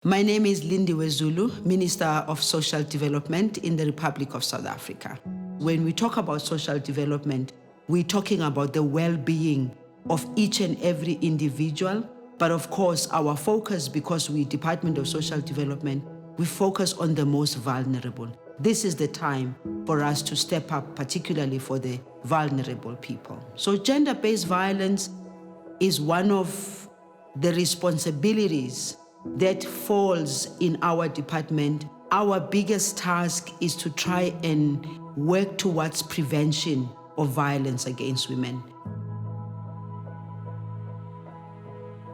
My name is Lindiwe Zulu, Minister of Social Development in the Republic of South Africa. When we talk about social development, we're talking about the well-being of each and every individual. But of course, our focus, because we're Department of Social Development, we focus on the most vulnerable. This is the time for us to step up, particularly for the vulnerable people. So gender-based violence is one of the responsibilities that falls in our department. Our biggest task is to try and work towards prevention of violence against women.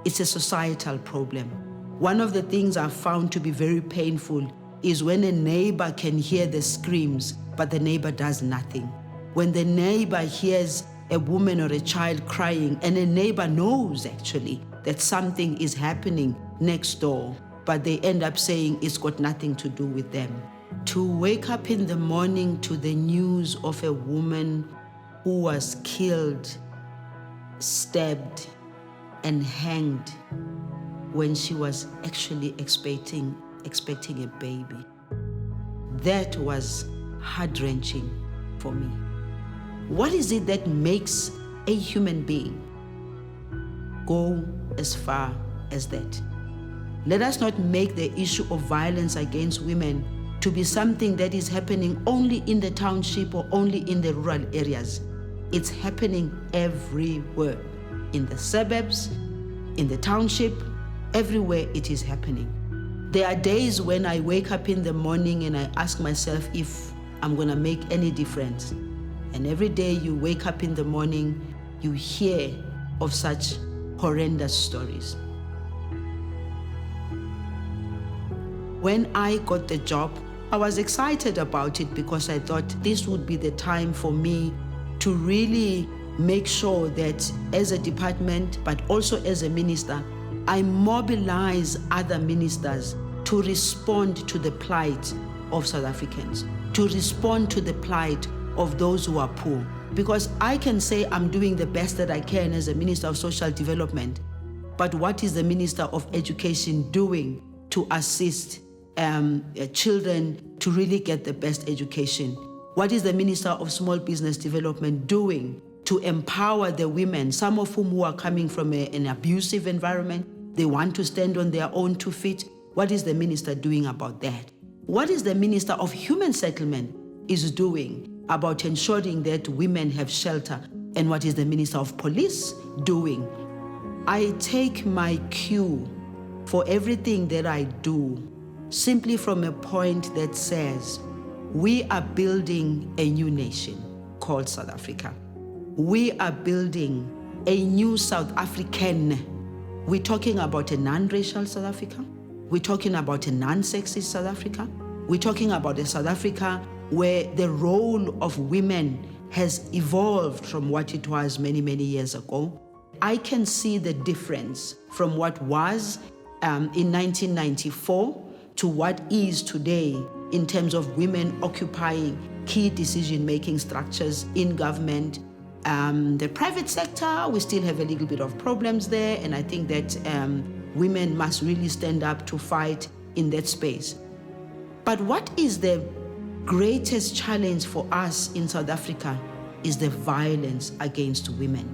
It's a societal problem. One of the things I've found to be very painful is when a neighbor can hear the screams, but the neighbor does nothing. When the neighbor hears a woman or a child crying, and a neighbor knows actually that something is happening next door, but they end up saying it's got nothing to do with them. To wake up in the morning to the news of a woman who was killed, stabbed, and hanged when she was actually expecting a baby. That was heart-wrenching for me. What is it that makes a human being go as far as that? Let us not make the issue of violence against women to be something that is happening only in the township or only in the rural areas. It's happening everywhere, in the suburbs, in the township, everywhere it is happening. There are days when I wake up in the morning and I ask myself if I'm gonna make any difference. And every day you wake up in the morning, you hear of such horrendous stories. When I got the job, I was excited about it because I thought this would be the time for me to really make sure that as a department, but also as a minister, I mobilize other ministers to respond to the plight of South Africans, to respond to the plight of those who are poor. Because I can say I'm doing the best that I can as a Minister of Social Development, but what is the Minister of Education doing to assist children to really get the best education? What is the Minister of Small Business Development doing to empower the women, some of whom who are coming from an abusive environment? They want to stand on their own 2 feet. What is the minister doing about that? What is the Minister of Human Settlement is doing about ensuring that women have shelter? And what is the Minister of Police doing? I take my cue for everything that I do simply from a point that says, we are building a new nation called South Africa. We are building a new South African. We're talking about a non-racial South Africa. We're talking about a non-sexist South Africa. We're talking about a South Africa where the role of women has evolved from what it was many, many years ago. I can see the difference from what was in 1994 to what is today in terms of women occupying key decision-making structures in government. The private sector, we still have a little bit of problems there, and I think that women must really stand up to fight in that space. But what is the greatest challenge for us in South Africa is the violence against women.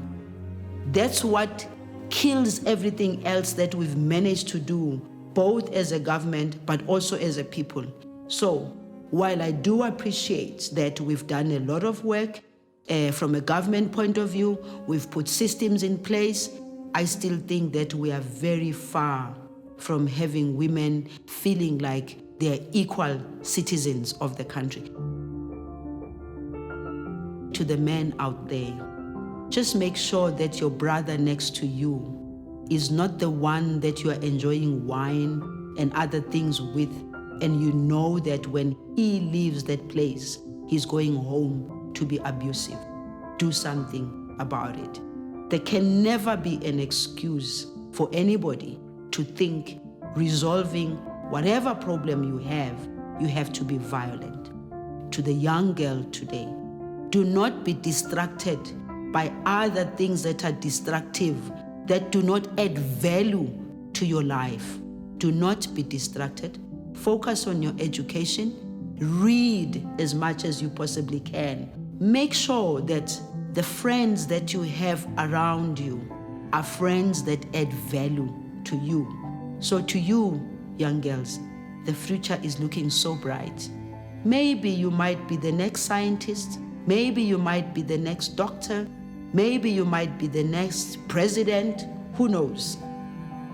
That's what kills everything else that we've managed to do, both as a government, but also as a people. So while I do appreciate that we've done a lot of work from a government point of view, we've put systems in place, I still think that we are very far from having women feeling like they're equal citizens of the country. To the men out there, just make sure that your brother next to you is not the one that you are enjoying wine and other things with, and you know that when he leaves that place, he's going home to be abusive. Do something about it. There can never be an excuse for anybody to think resolving whatever problem you have to be violent. To the young girl today, do not be distracted by other things that are destructive, that do not add value to your life. Do not be distracted. Focus on your education. Read as much as you possibly can. Make sure that the friends that you have around you are friends that add value to you. So to you, young girls, the future is looking so bright. Maybe you might be the next scientist. Maybe you might be the next doctor. Maybe you might be the next president. Who knows?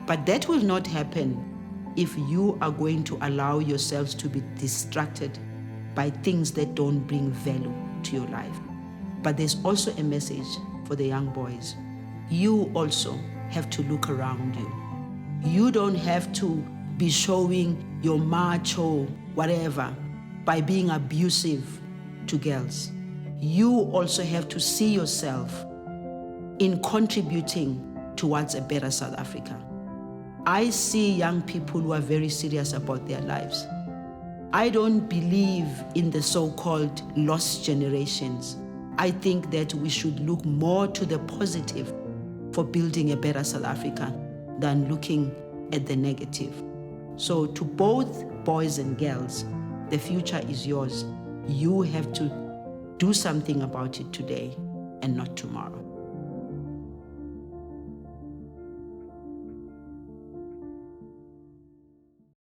But that will not happen if you are going to allow yourselves to be distracted by things that don't bring value to your life. But there's also a message for the young boys. You also have to look around you. You don't have to be showing your macho whatever by being abusive to girls. You also have to see yourself in contributing towards a better South Africa. I see young people who are very serious about their lives. I don't believe in the so-called lost generations. I think that we should look more to the positive for building a better South Africa than looking at the negative. So to both boys and girls, the future is yours. You have to do something about it today and not tomorrow.